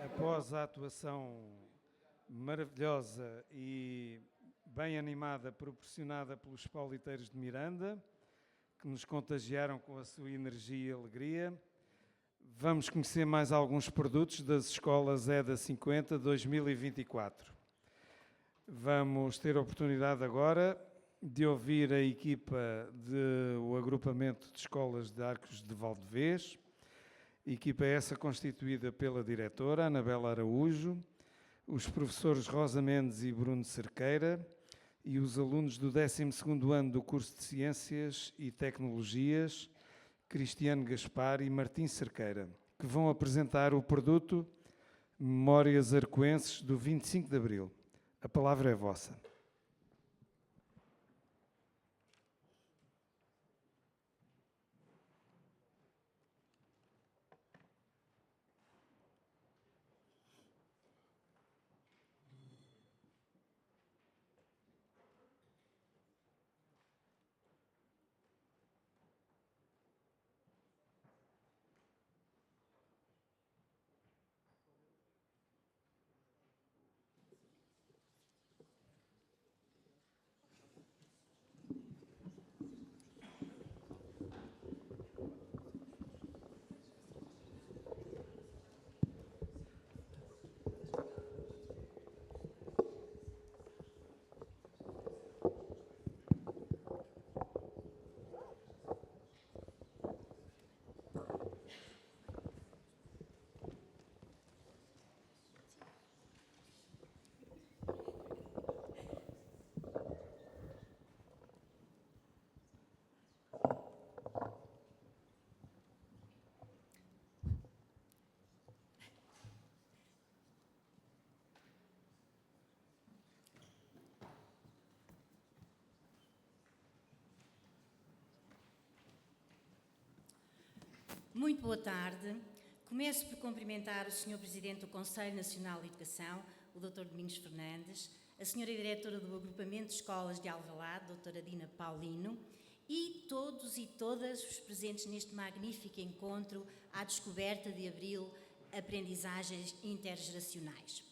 Após a atuação maravilhosa e bem animada proporcionada pelos pauliteiros de Miranda, que nos contagiaram com a sua energia e alegria, vamos conhecer mais alguns produtos das escolas EDA 50 2024. Vamos ter a oportunidade agora de ouvir a equipa do agrupamento de escolas de Arcos de Valdevez, equipa essa constituída pela diretora Anabela Araújo, os professores Rosa Mendes e Bruno Cerqueira e os alunos do 12º ano do curso de Ciências e Tecnologias, Cristiano Gaspar e Martim Cerqueira, que vão apresentar o produto Memórias Arcoenses do 25 de Abril. A palavra é vossa. Muito boa tarde. Começo por cumprimentar o Sr. Presidente do Conselho Nacional de Educação, o Dr. Domingos Fernandes, a Sra. Diretora do Agrupamento de Escolas de Alvalade, Dra. Dina Paulino, e todos e todas os presentes neste magnífico encontro à descoberta de Abril, aprendizagens intergeracionais.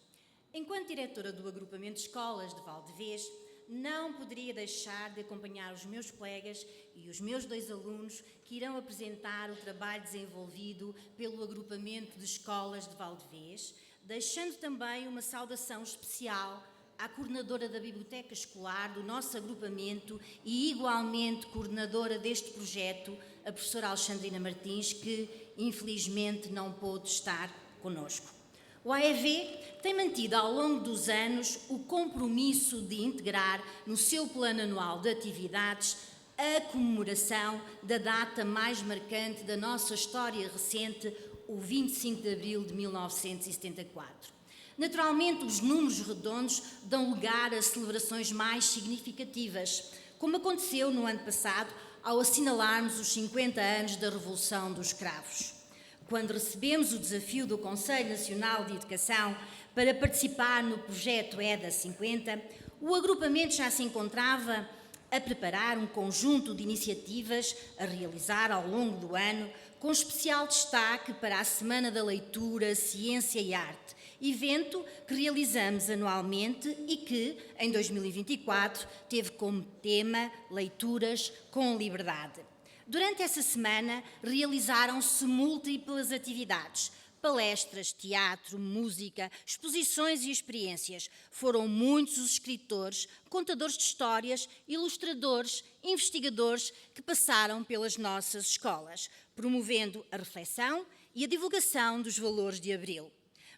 Enquanto Diretora do Agrupamento de Escolas de Valdevez, não poderia deixar de acompanhar os meus colegas e os meus 2 alunos que irão apresentar o trabalho desenvolvido pelo Agrupamento de Escolas de Valdevez, deixando também uma saudação especial à coordenadora da Biblioteca Escolar do nosso agrupamento e igualmente coordenadora deste projeto, a professora Alexandrina Martins, que infelizmente não pôde estar connosco. O AEV tem mantido ao longo dos anos o compromisso de integrar no seu plano anual de atividades a comemoração da data mais marcante da nossa história recente, o 25 de Abril de 1974. Naturalmente, os números redondos dão lugar a celebrações mais significativas, como aconteceu no ano passado ao assinalarmos os 50 anos da Revolução dos Cravos. Quando recebemos o desafio do Conselho Nacional de Educação para participar no projeto EDA 50, o agrupamento já se encontrava a preparar um conjunto de iniciativas a realizar ao longo do ano, com especial destaque para a Semana da Leitura, Ciência e Arte, evento que realizamos anualmente e que, em 2024, teve como tema Leituras com Liberdade. Durante essa semana, realizaram-se múltiplas atividades, palestras, teatro, música, exposições e experiências. Foram muitos os escritores, contadores de histórias, ilustradores, investigadores que passaram pelas nossas escolas, promovendo a reflexão e a divulgação dos valores de Abril.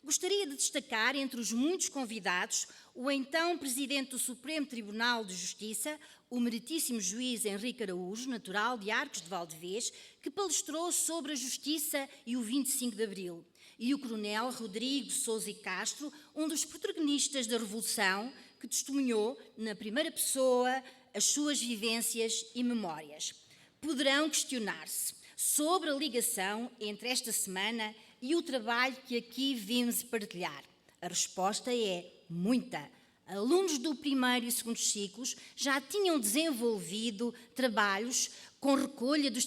Gostaria de destacar entre os muitos convidados o então Presidente do Supremo Tribunal de Justiça, o meritíssimo juiz Henrique Araújo, natural de Arcos de Valdevez, que palestrou sobre a justiça e o 25 de Abril, e o Coronel Rodrigo Sousa e Castro, um dos protagonistas da Revolução, que testemunhou na primeira pessoa as suas vivências e memórias. Poderão questionar-se sobre a ligação entre esta semana e o trabalho que aqui vimos partilhar. A resposta é muita. Alunos do primeiro e segundo ciclos já tinham desenvolvido trabalhos com recolha de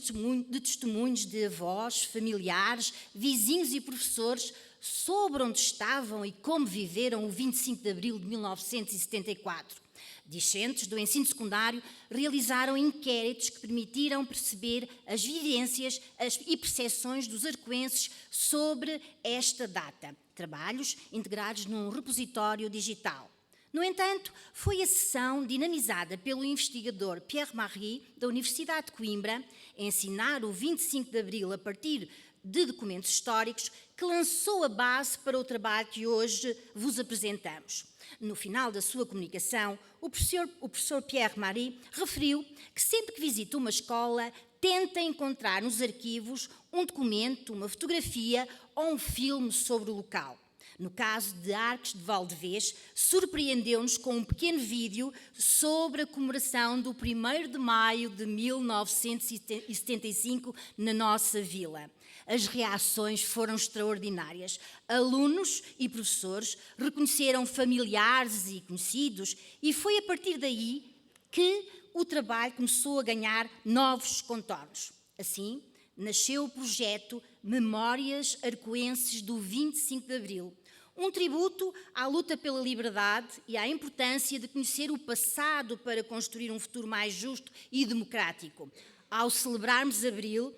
testemunhos de avós, familiares, vizinhos e professores sobre onde estavam e como viveram o 25 de abril de 1974. Discentes do ensino secundário realizaram inquéritos que permitiram perceber as vivências e percepções dos arcoenses sobre esta data. Trabalhos integrados num repositório digital. No entanto, foi a sessão dinamizada pelo investigador Pierre Marie, da Universidade de Coimbra, Ensinar o 25 de Abril a partir de documentos históricos, que lançou a base para o trabalho que hoje vos apresentamos. No final da sua comunicação, o professor Pierre Marie referiu que sempre que visita uma escola, tenta encontrar nos arquivos um documento, uma fotografia ou um filme sobre o local. No caso de Arcos de Valdevez, surpreendeu-nos com um pequeno vídeo sobre a comemoração do 1º de maio de 1975 na nossa vila. As reações foram extraordinárias. Alunos e professores reconheceram familiares e conhecidos e foi a partir daí que o trabalho começou a ganhar novos contornos. Assim, nasceu o projeto Memórias Arcoenses do 25 de Abril, um tributo à luta pela liberdade e à importância de conhecer o passado para construir um futuro mais justo e democrático. Ao celebrarmos Abril,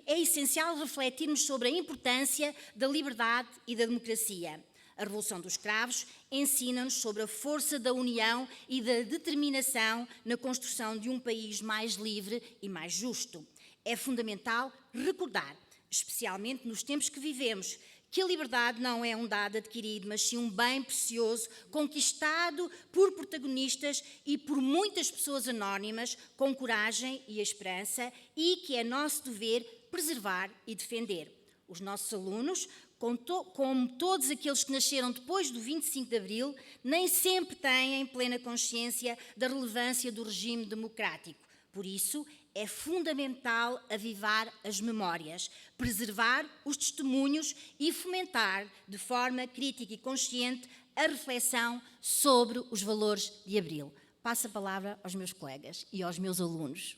é essencial refletirmos sobre a importância da liberdade e da democracia. A Revolução dos Cravos ensina-nos sobre a força da união e da determinação na construção de um país mais livre e mais justo. É fundamental recordar, especialmente nos tempos que vivemos, que a liberdade não é um dado adquirido, mas sim um bem precioso, conquistado por protagonistas e por muitas pessoas anónimas, com coragem e esperança, e que é nosso dever preservar e defender. Os nossos alunos, como todos aqueles que nasceram depois do 25 de Abril, nem sempre têm plena consciência da relevância do regime democrático. Por isso, é fundamental avivar as memórias, preservar os testemunhos e fomentar, de forma crítica e consciente, a reflexão sobre os valores de Abril. Passo a palavra aos meus colegas e aos meus alunos.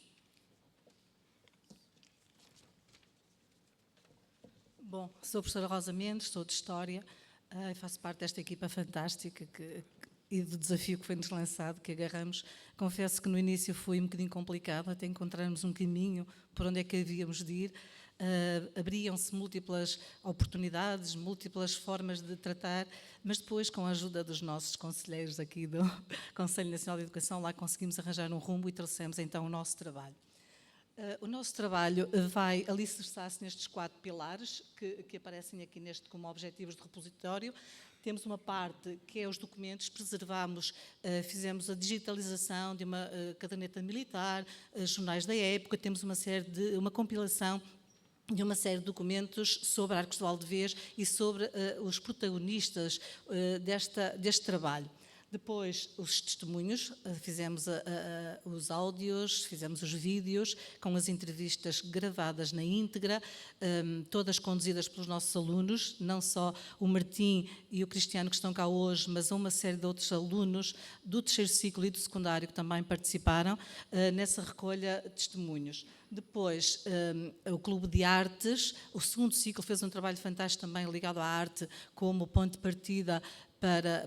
Bom, sou a professora Rosa Mendes, sou de História e faço parte desta equipa fantástica e do desafio que foi-nos lançado, que agarramos. Confesso que no início foi um bocadinho complicado, até encontrarmos um caminho por onde é que havíamos de ir. Abriam-se múltiplas oportunidades, múltiplas formas de tratar, mas depois, com a ajuda dos nossos conselheiros aqui do Conselho Nacional de Educação, lá conseguimos arranjar um rumo e trouxemos então o nosso trabalho. O nosso trabalho vai alicerçar-se nestes 4 pilares que aparecem aqui como objetivos de repositório. Temos uma parte que é os documentos, preservamos, fizemos a digitalização de uma caderneta militar, jornais da época, temos uma compilação de uma série de documentos sobre Arcos de Valdevez e sobre os protagonistas deste trabalho. Depois, os testemunhos, fizemos os áudios, fizemos os vídeos, com as entrevistas gravadas na íntegra, todas conduzidas pelos nossos alunos, não só o Martim e o Cristiano que estão cá hoje, mas uma série de outros alunos do terceiro ciclo e do secundário que também participaram nessa recolha de testemunhos. Depois, o Clube de Artes, o segundo ciclo fez um trabalho fantástico também ligado à arte como ponto de partida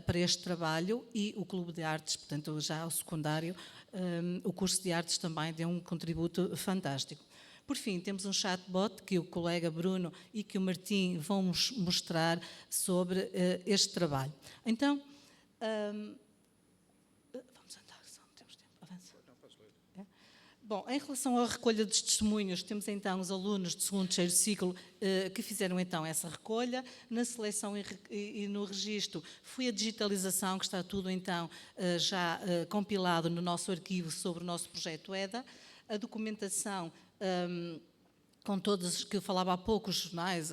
para este trabalho, e o Clube de Artes, portanto já o secundário, o curso de artes também deu um contributo fantástico. Por fim, temos um chatbot que o colega Bruno e que o Martim vão mostrar sobre este trabalho. Então, vamos andar, só não temos tempo, avança. Bom, em relação à recolha dos testemunhos, temos então os alunos de segundo e terceiro ciclo que fizeram então essa recolha. Na seleção e no registro foi a digitalização, que está tudo então já compilado no nosso arquivo sobre o nosso projeto EDA. A documentação com todos, que eu falava há pouco, os jornais,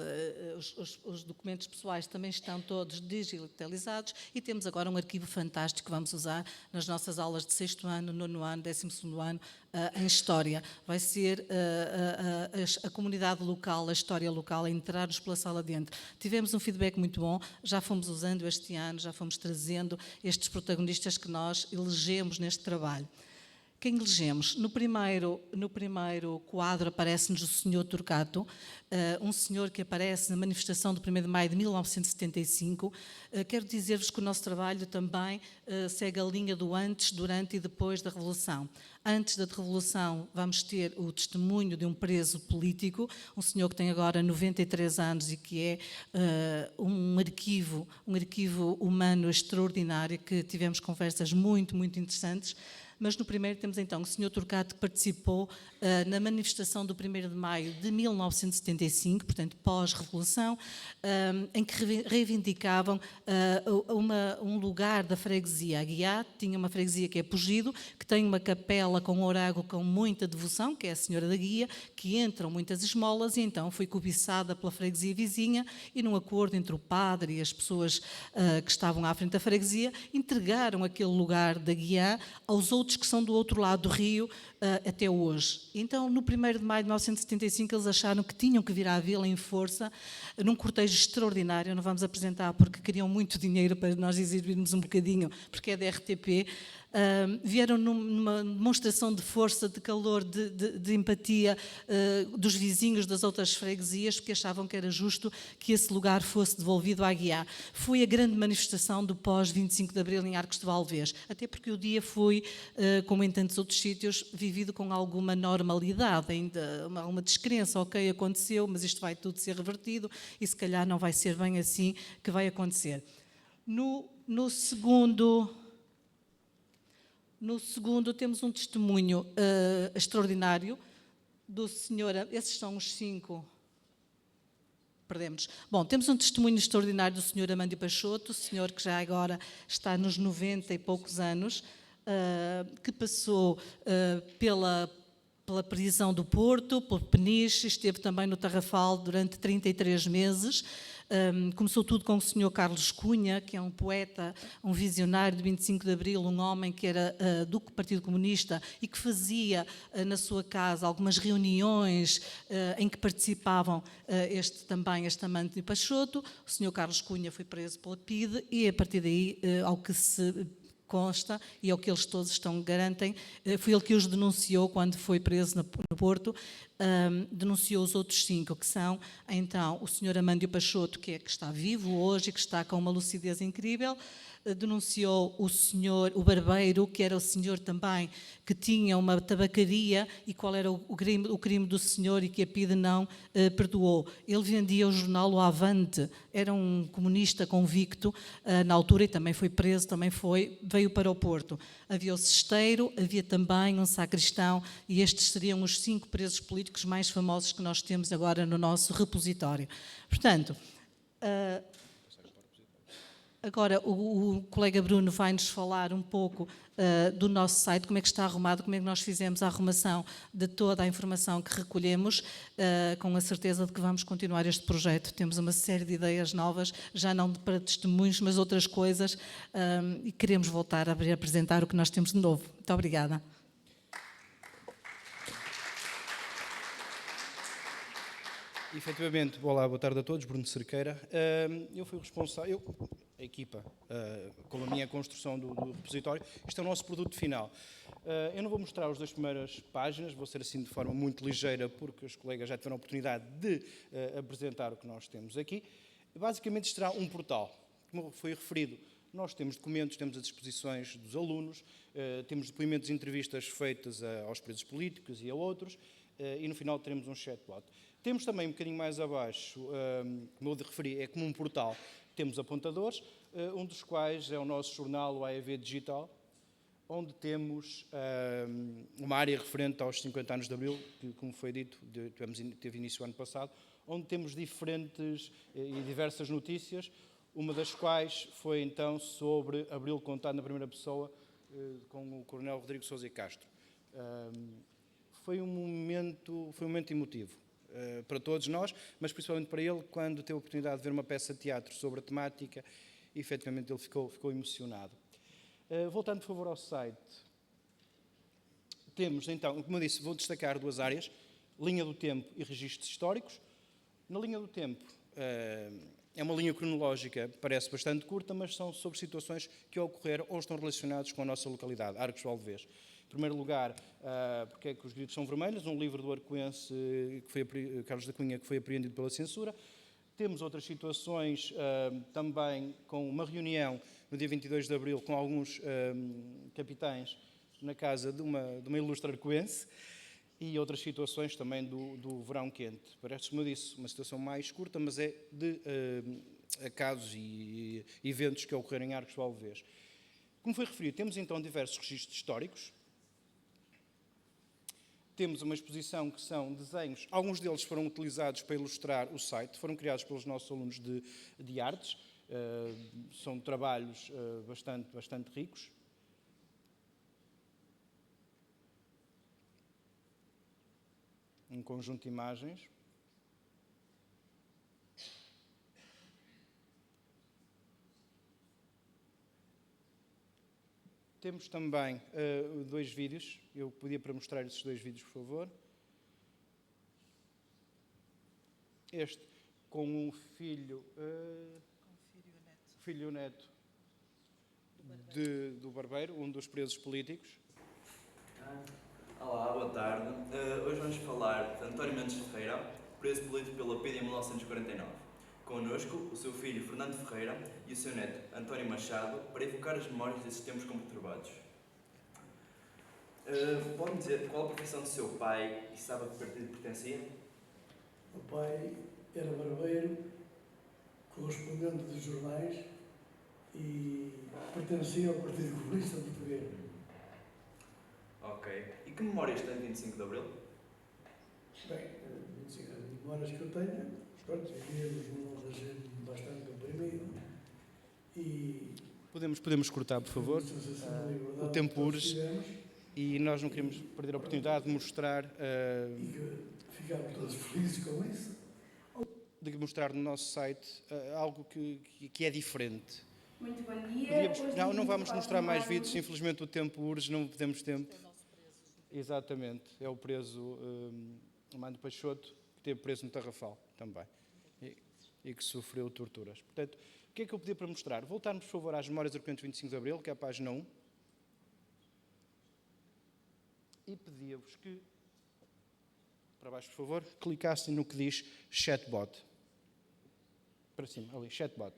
os documentos pessoais também estão todos digitalizados e temos agora um arquivo fantástico que vamos usar nas nossas aulas de 6º ano, 9º ano, 12º ano, em História. Vai ser a comunidade local, a história local, a entrar-nos pela sala dentro. Tivemos um feedback muito bom, já fomos usando este ano, já fomos trazendo estes protagonistas que nós elegemos neste trabalho. Quem elegemos? No primeiro quadro aparece-nos o Sr. Torquato, um senhor que aparece na manifestação do 1º de maio de 1975. Quero dizer-vos que o nosso trabalho também segue a linha do antes, durante e depois da Revolução. Antes da Revolução vamos ter o testemunho de um preso político, um senhor que tem agora 93 anos e que é um arquivo humano extraordinário, que tivemos conversas muito, muito interessantes. Mas no primeiro temos então o Sr. Torquato, que participou na manifestação do 1º de maio de 1975, portanto pós-revolução, em que reivindicavam um lugar da freguesia. A Guiá tinha uma freguesia que é Pugido, que tem uma capela com orago com muita devoção, que é a Senhora da Guia, que entram muitas esmolas, e então foi cobiçada pela freguesia vizinha, e num acordo entre o padre e as pessoas que estavam à frente da freguesia, entregaram aquele lugar da Guiá aos outros que são do outro lado do rio até hoje. Então, no 1º de maio de 1975, eles acharam que tinham que vir à vila em força, num cortejo extraordinário. Não vamos apresentar porque queriam muito dinheiro para nós exibirmos um bocadinho, porque é da RTP. Vieram numa demonstração de força, de calor, de empatia dos vizinhos das outras freguesias, porque achavam que era justo que esse lugar fosse devolvido à Guiá. Foi a grande manifestação do pós-25 de Abril em Arcos de Valdevez, até porque o dia foi, como em tantos outros sítios, vivido com alguma normalidade, ainda uma descrença, ok, aconteceu, mas isto vai tudo ser revertido e se calhar não vai ser bem assim que vai acontecer. No segundo, temos um testemunho extraordinário do senhor... Esses são os 5... Perdemos. Bom, temos um testemunho extraordinário do senhor Amândio Peixoto, senhor que já agora está nos 90 e poucos anos, que passou pela prisão do Porto, por Peniche, esteve também no Tarrafal durante 33 meses. Começou tudo com o Sr. Carlos Cunha, que é um poeta, um visionário de 25 de Abril, um homem que era do Partido Comunista e que fazia na sua casa algumas reuniões em que participavam este amante de Peixoto. O Sr. Carlos Cunha foi preso pela PIDE e, a partir daí, ao que se consta e ao que eles todos garantem, foi ele que os denunciou quando foi preso no Porto. Denunciou os outros 5, que são, então, o Sr. Amândio Peixoto, que está vivo hoje e que está com uma lucidez incrível. Denunciou o barbeiro, que era o senhor também que tinha uma tabacaria, e qual era o crime do senhor e que a PIDE não perdoou. Ele vendia o jornal O Avante, era um comunista convicto na altura e também foi preso, veio para o Porto. Havia o cesteiro, havia também um sacristão, e estes seriam os 5 presos políticos mais famosos que nós temos agora no nosso repositório. Portanto, agora o colega Bruno vai-nos falar um pouco do nosso site, como é que está arrumado, como é que nós fizemos a arrumação de toda a informação que recolhemos, com a certeza de que vamos continuar este projeto. Temos uma série de ideias novas, já não para testemunhos, mas outras coisas, e queremos voltar a apresentar o que nós temos de novo. Muito obrigada. Efetivamente, olá, boa tarde a todos, Bruno Cerqueira. Eu fui responsável, a equipa, com a minha construção do repositório. Isto é o nosso produto final. Eu não vou mostrar as 2 primeiras páginas, vou ser assim de forma muito ligeira, porque os colegas já tiveram a oportunidade de apresentar o que nós temos aqui. Basicamente, isto será um portal. Como foi referido, nós temos documentos, temos as exposições dos alunos, temos depoimentos e entrevistas feitas aos presos políticos e a outros, e no final teremos um chatbot. Temos também um bocadinho mais abaixo, como eu referi, é como um portal. Temos apontadores, um dos quais é o nosso jornal, o AEV Digital, onde temos uma área referente aos 50 anos de Abril, que, como foi dito, teve início ano passado, onde temos diferentes e diversas notícias, uma das quais foi então sobre Abril contado na primeira pessoa, com o Coronel Rodrigo Sousa e Castro. Foi um momento emotivo. para todos nós, mas principalmente para ele, quando teve a oportunidade de ver uma peça de teatro sobre a temática, e efetivamente ele ficou emocionado. Voltando, por favor, ao site. Temos, então, como eu disse, vou destacar 2 áreas, linha do tempo e registros históricos. Na linha do tempo, é uma linha cronológica, parece bastante curta, mas são sobre situações que ocorreram ou estão relacionadas com a nossa localidade, Arcos do Alvés. Em primeiro lugar, porque é que os gritos são vermelhos, um livro do arcoense Carlos da Cunha, que foi apreendido pela censura. Temos outras situações também com uma reunião no dia 22 de abril com alguns capitães na casa de uma ilustre arcoense, e outras situações também do verão quente. Parece, como eu disse, uma situação mais curta, mas é de casos e eventos que ocorreram em Arcos do Alvés. Como foi referido, temos então diversos registros históricos. Temos uma exposição que são desenhos, alguns deles foram utilizados para ilustrar o site, foram criados pelos nossos alunos de artes, são trabalhos bastante ricos. Um conjunto de imagens. Temos também 2 vídeos. Eu podia para mostrar esses 2 vídeos, por favor. Este com um filho e neto do Barbeiro, um dos presos políticos. Olá, boa tarde. Hoje vamos falar de António Mendes Ferreira, preso político pela PIDE em 1949. Connosco, o seu filho Fernando Ferreira e o seu neto António Machado, para evocar as memórias desses tempos conturbados. Pode-me dizer qual a profissão do seu pai e sabe a que partido pertencia? O pai era barbeiro, correspondente dos jornais e pertencia ao Partido Comunista Português. Ok. E que memórias tem de 25 de Abril? Bem, as memórias que eu tenho, pronto, vivíamos num regime bastante comprimido e... Podemos cortar, por favor? O tempo urge e nós não queremos perder a oportunidade de mostrar... E que ficámos todos felizes com isso. De mostrar no nosso site algo que é diferente. Muito bom dia. Não vamos mostrar mais vídeos, infelizmente o tempo urge, não temos tempo. Exatamente, é o preso Armando Peixoto, que esteve preso no Tarrafal também, e que sofreu torturas. Portanto, o que é que eu pedi para mostrar? Voltarmos, por favor, às memórias do 25 de Abril, que é a página 1. E pedia-vos que, para baixo, por favor, clicassem no que diz chatbot. Para cima, ali, chatbot.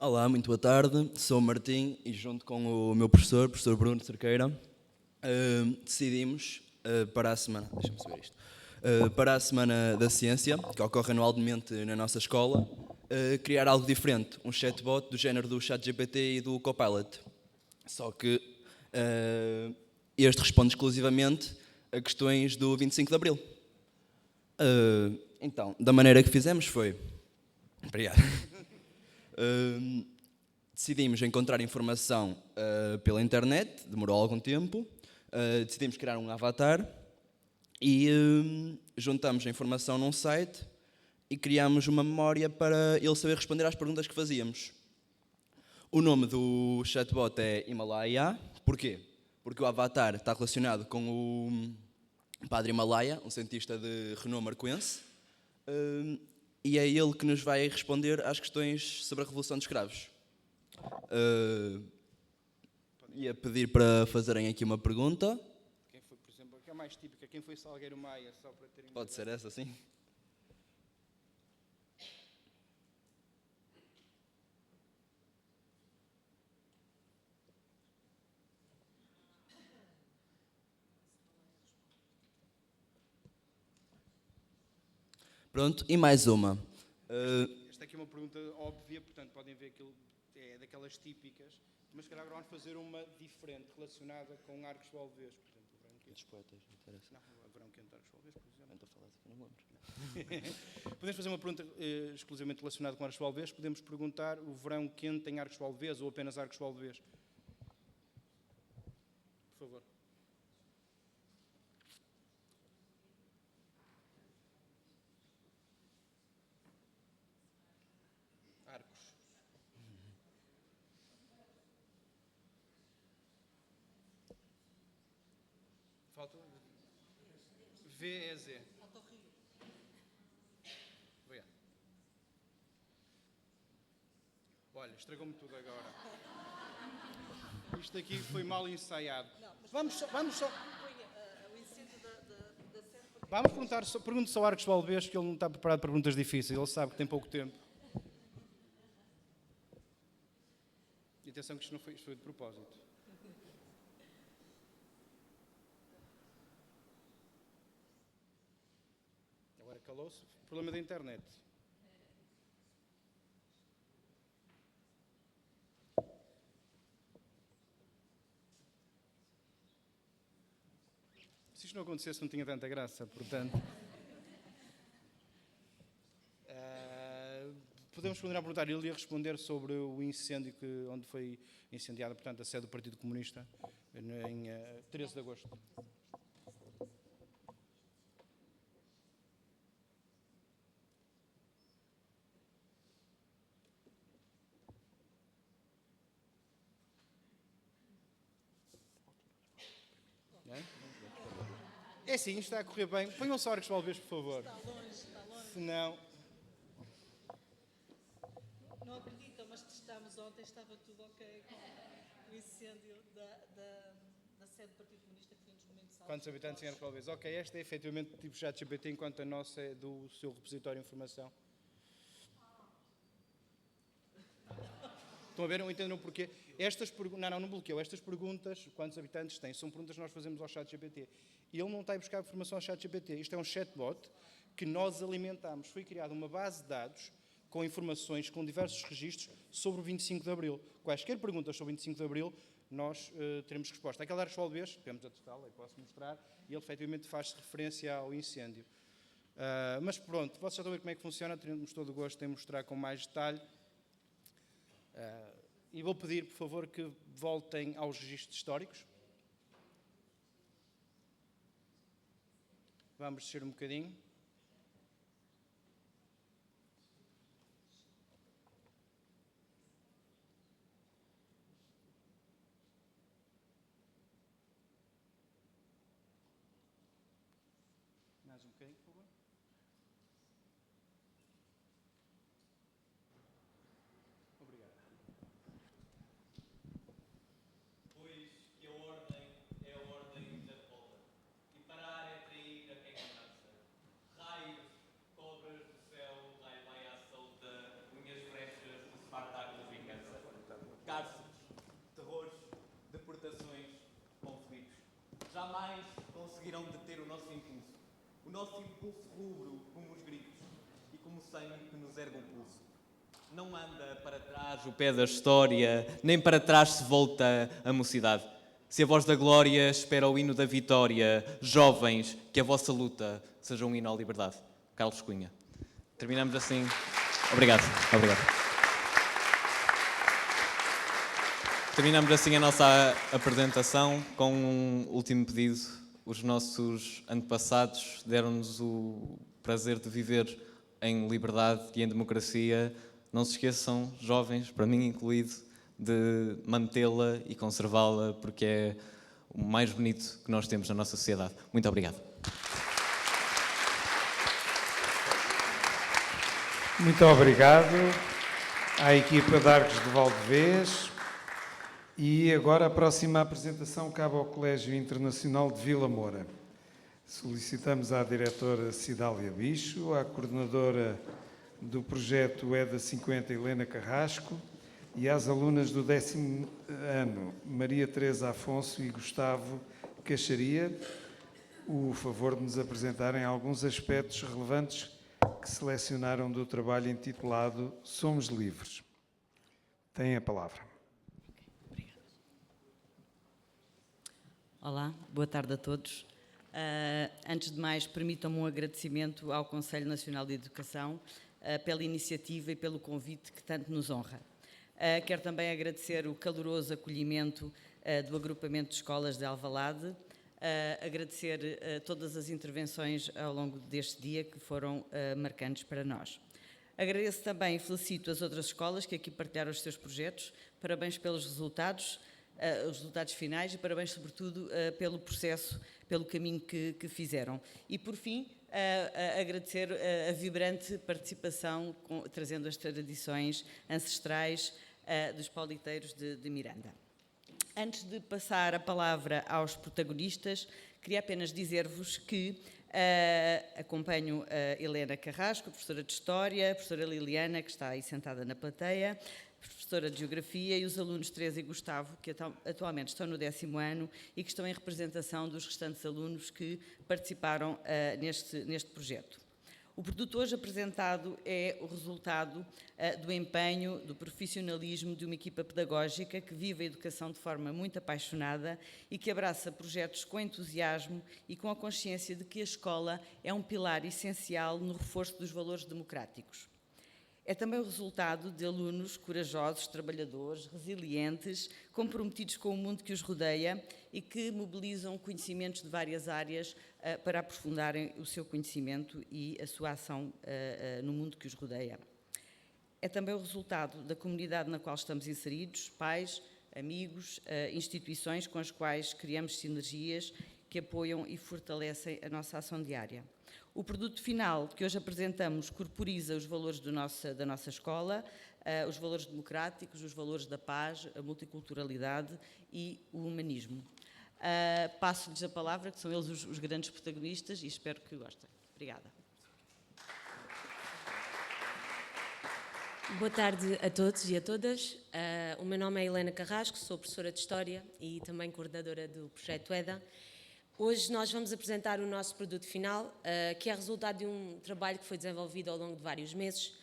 Olá, muito boa tarde. Sou o Martim e junto com o meu professor Bruno Cerqueira, decidimos para a semana, deixa-me saber isto, para a Semana da Ciência, que ocorre anualmente na nossa escola, criar algo diferente, um chatbot do género do ChatGPT e do Copilot. Só que este responde exclusivamente a questões do 25 de Abril. Então, da maneira que fizemos foi... Obrigado. Decidimos encontrar informação pela internet, demorou algum tempo, decidimos criar um avatar e juntamos a informação num site e criámos uma memória para ele saber responder às perguntas que fazíamos. O nome do chatbot é Himalaya. Porquê? Porque o avatar está relacionado com o Padre Himalaia, um cientista de renome arcoense, e é ele que nos vai responder às questões sobre a Revolução dos Escravos. Ia pedir para fazerem aqui uma pergunta. Quem foi, por exemplo, que é a mais típica, quem foi Salgueiro Maia, só para terem... Pode ser essa, sim? Pronto, e mais uma. Esta aqui é uma pergunta óbvia, portanto podem ver que é daquelas típicas, mas se calhar agora vamos fazer uma diferente, relacionada com Arcos do Alvés, por exemplo. O verão quente. Dos poetas, interessa. Não, o verão quente de Arcos do Alvés, por exemplo. Não estou a falar aqui, não me lembro. Podemos fazer uma pergunta exclusivamente relacionada com Arcos do Alvés, podemos perguntar o verão quente em Arcos do Alvés ou apenas Arcos do Alvés? Falta VEZ. Obrigado. Olha, estragou-me tudo agora. Isto aqui foi mal ensaiado. Vamos só... Vamos perguntar, pergunte só ao Arcos Valdevez, que ele não está preparado para perguntas difíceis, ele sabe que tem pouco tempo. E atenção que isto foi de propósito. Agora calou-se. Problema da internet. Se isto não acontecesse, não tinha tanta graça, portanto... Podemos responder à pergunta. Ele ia responder sobre o incêndio onde foi incendiada, portanto, a sede do Partido Comunista, em 13 de agosto. É sim, isto está a correr bem. Ponham só Arcos Valdevez, por favor. Está longe. Senão... Não acreditam, mas testámos ontem, estava tudo ok com o incêndio da sede do Partido Comunista, que foi um dos momentos altos. Quantos habitantes em Arcos Valdevez? Ok, esta é efetivamente tipo ChatGPT, enquanto a nossa é do seu repositório de informação. Estão a ver? Não entenderam o porquê? Estas perguntas... Não bloqueou. Estas perguntas, quantos habitantes tem, são perguntas que nós fazemos ao ChatGPT. E ele não está a buscar informação ao ChatGPT. Isto é um chatbot que nós alimentamos. Foi criada uma base de dados com informações, com diversos registros sobre o 25 de Abril. Quaisquer perguntas sobre o 25 de Abril, nós teremos resposta. Aquele Arcos Valdevez, temos a testá-la, eu posso mostrar, e ele efetivamente faz referência ao incêndio. Mas pronto, vocês já estão a ver como é que funciona, teremos todo o gosto em mostrar com mais detalhe. E vou pedir, por favor, que voltem aos registros históricos. Vamos descer um bocadinho. Mais um bocadinho, por favor. Obrigado. Pois que a ordem é a ordem da volta, e parar é trair a quem cansa. Raios, cobras do céu, raio vai à solta, unhas brechas do espartáculo de vingança. Cárceres, terrores, deportações, conflitos. Jamais conseguirão deter o nosso impulso. O nosso impulso rubro como os gritos e como o sangue que nos ergue o pulso. Não anda para trás o pé da história, nem para trás se volta a mocidade. Se a voz da glória espera o hino da vitória, jovens, que a vossa luta seja um hino à liberdade. Carlos Cunha. Terminamos assim. Obrigado. Terminamos assim a nossa apresentação com um último pedido. Os nossos antepassados deram-nos o prazer de viver em liberdade e em democracia. Não se esqueçam, jovens, para mim incluído, de mantê-la e conservá-la, porque é o mais bonito que nós temos na nossa sociedade. Muito obrigado. Muito obrigado à equipa de Arcos de Valdevez. E agora a próxima apresentação cabe ao Colégio Internacional de Vila Moura. Solicitamos à diretora Cidália Bicho, à coordenadora do projeto EDA 50, Helena Carrasco, e às alunas do 10º ano, Maria Teresa Afonso e Gustavo Caixaria, o favor de nos apresentarem alguns aspectos relevantes que selecionaram do trabalho intitulado Somos Livres. Têm a palavra. Olá, boa tarde a todos. Antes de mais, permitam-me um agradecimento ao Conselho Nacional de Educação pela iniciativa e pelo convite que tanto nos honra. Quero também agradecer o caloroso acolhimento do agrupamento de escolas de Alvalade, agradecer todas as intervenções ao longo deste dia que foram marcantes para nós. Agradeço também e felicito as outras escolas que aqui partilharam os seus projetos. Parabéns pelos resultados. os resultados finais e parabéns, sobretudo, pelo processo, pelo caminho que fizeram. E, por fim, agradecer a vibrante participação, trazendo as tradições ancestrais dos pauliteiros de Miranda. Antes de passar a palavra aos protagonistas, queria apenas dizer-vos que acompanho a Helena Carrasco, professora de História, a professora Liliana, que está aí sentada na plateia, professora de Geografia, e os alunos Teresa e Gustavo, que atualmente estão no 10º ano e que estão em representação dos restantes alunos que participaram neste projeto. O produto hoje apresentado é o resultado do empenho, do profissionalismo de uma equipa pedagógica que vive a educação de forma muito apaixonada e que abraça projetos com entusiasmo e com a consciência de que a escola é um pilar essencial no reforço dos valores democráticos. É também o resultado de alunos corajosos, trabalhadores, resilientes, comprometidos com o mundo que os rodeia e que mobilizam conhecimentos de várias áreas para aprofundarem o seu conhecimento e a sua ação no mundo que os rodeia. É também o resultado da comunidade na qual estamos inseridos, pais, amigos, instituições com as quais criamos sinergias que apoiam e fortalecem a nossa ação diária. O produto final que hoje apresentamos corporiza os valores da nossa escola, os valores democráticos, os valores da paz, a multiculturalidade e o humanismo. Passo-lhes a palavra, que são eles os grandes protagonistas, e espero que gostem. Obrigada. Boa tarde a todos e a todas. O meu nome é Helena Carrasco, sou professora de História e também coordenadora do projeto EDA. Hoje nós vamos apresentar o nosso produto final, que é resultado de um trabalho que foi desenvolvido ao longo de vários meses.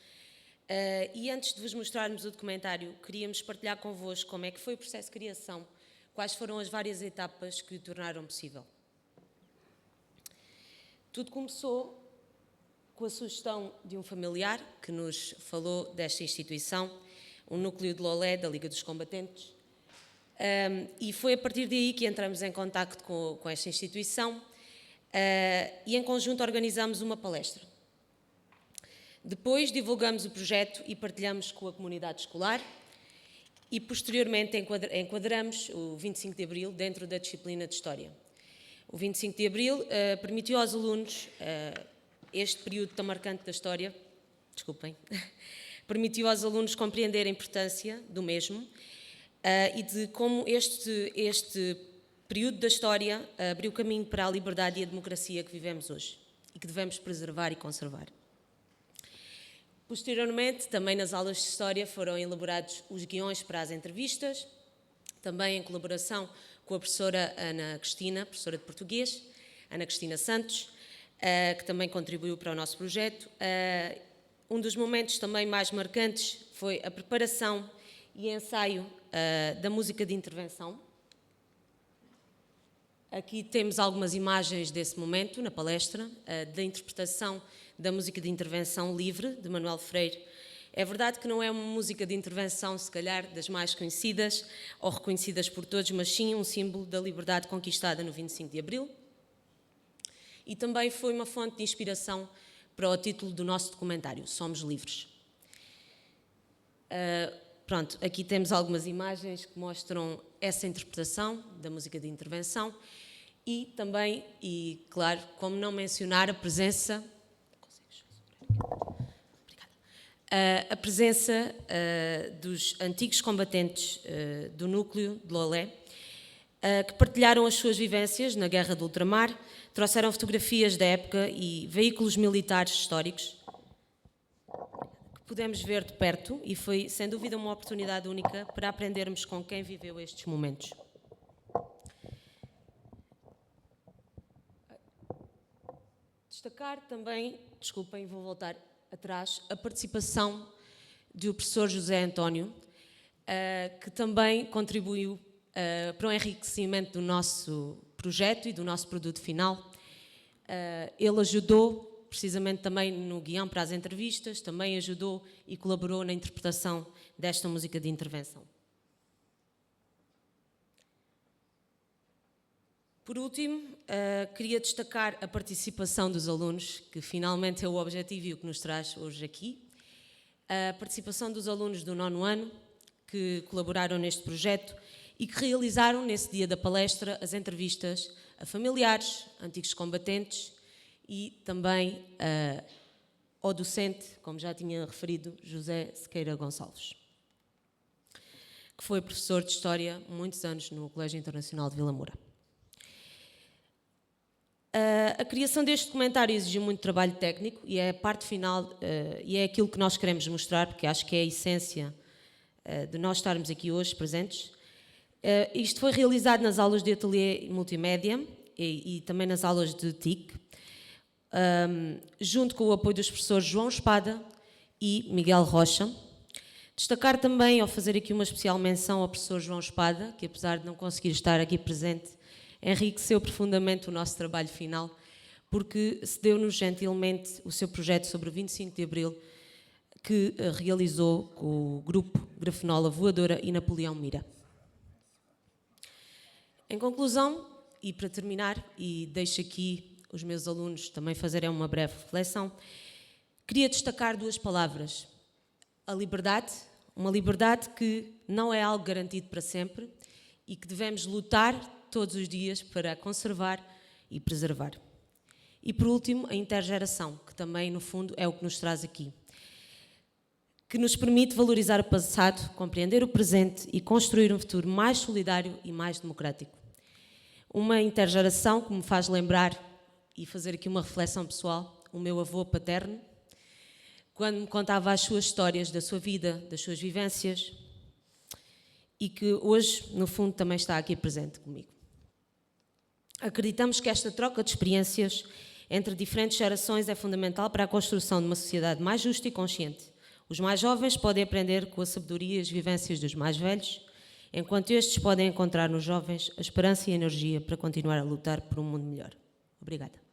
E antes de vos mostrarmos o documentário, queríamos partilhar convosco como é que foi o processo de criação, quais foram as várias etapas que o tornaram possível. Tudo começou com a sugestão de um familiar que nos falou desta instituição, o Núcleo de Lolé, da Liga dos Combatentes. E foi a partir daí que entramos em contacto com esta instituição e em conjunto organizamos uma palestra. Depois divulgamos o projeto e partilhamos com a comunidade escolar e posteriormente enquadramos o 25 de Abril dentro da disciplina de História. O 25 de Abril permitiu aos alunos, este período tão marcante da História, permitiu aos alunos compreender a importância do mesmo e de como este período da história abriu caminho para a liberdade e a democracia que vivemos hoje e que devemos preservar e conservar. Posteriormente, também nas aulas de História foram elaborados os guiões para as entrevistas, também em colaboração com a professora Ana Cristina, professora de Português, Ana Cristina Santos, que também contribuiu para o nosso projeto. Um dos momentos também mais marcantes foi a preparação e ensaio da música de intervenção. Aqui temos algumas imagens desse momento na palestra, da interpretação da música de intervenção livre, de Manuel Freire. É verdade que não é uma música de intervenção, se calhar, das mais conhecidas ou reconhecidas por todos, mas sim um símbolo da liberdade conquistada no 25 de Abril. E também foi uma fonte de inspiração para o título do nosso documentário, Somos Livres. Pronto, aqui temos algumas imagens que mostram essa interpretação da música de intervenção e também, e claro, como não mencionar a presença... a presença dos antigos combatentes do Núcleo de Lolé, que partilharam as suas vivências na Guerra do Ultramar, trouxeram fotografias da época e veículos militares históricos que pudemos ver de perto e foi, sem dúvida, uma oportunidade única para aprendermos com quem viveu estes momentos. Destacar também, desculpem, vou voltar atrás, a participação do professor José António, que também contribuiu para o enriquecimento do nosso projeto e do nosso produto final. Ele ajudou, precisamente também no guião para as entrevistas, também ajudou e colaborou na interpretação desta música de intervenção. Por último, queria destacar a participação dos alunos, que finalmente é o objetivo e o que nos traz hoje aqui. A participação dos alunos do 9º ano, que colaboraram neste projeto e que realizaram nesse dia da palestra as entrevistas a familiares, antigos combatentes e também ao docente, como já tinha referido, José Sequeira Gonçalves, que foi professor de História muitos anos no Colégio Internacional de Vila Moura. A criação deste documentário exigiu muito trabalho técnico e é a parte final, e é aquilo que nós queremos mostrar, porque acho que é a essência de nós estarmos aqui hoje presentes. Isto foi realizado nas aulas de ateliê multimédia e também nas aulas de TIC, junto com o apoio dos professores João Espada e Miguel Rocha. Destacar também, ao fazer aqui uma especial menção ao professor João Espada, que apesar de não conseguir estar aqui presente, enriqueceu profundamente o nosso trabalho final, porque cedeu-nos gentilmente o seu projeto sobre o 25 de Abril, que realizou com o grupo Grafenola Voadora e Napoleão Mira. Em conclusão, e para terminar, e deixo aqui os meus alunos também fazerem uma breve reflexão, queria destacar duas palavras. A liberdade, uma liberdade que não é algo garantido para sempre e que devemos lutar todos os dias para conservar e preservar. E por último, a intergeração, que também no fundo é o que nos traz aqui, que nos permite valorizar o passado, compreender o presente e construir um futuro mais solidário e mais democrático. Uma intergeração que me faz lembrar e fazer aqui uma reflexão pessoal, o meu avô paterno, quando me contava as suas histórias da sua vida, das suas vivências, e que hoje, no fundo, também está aqui presente comigo. Acreditamos que esta troca de experiências entre diferentes gerações é fundamental para a construção de uma sociedade mais justa e consciente. Os mais jovens podem aprender com a sabedoria e as vivências dos mais velhos, enquanto estes podem encontrar nos jovens a esperança e a energia para continuar a lutar por um mundo melhor. Obrigada.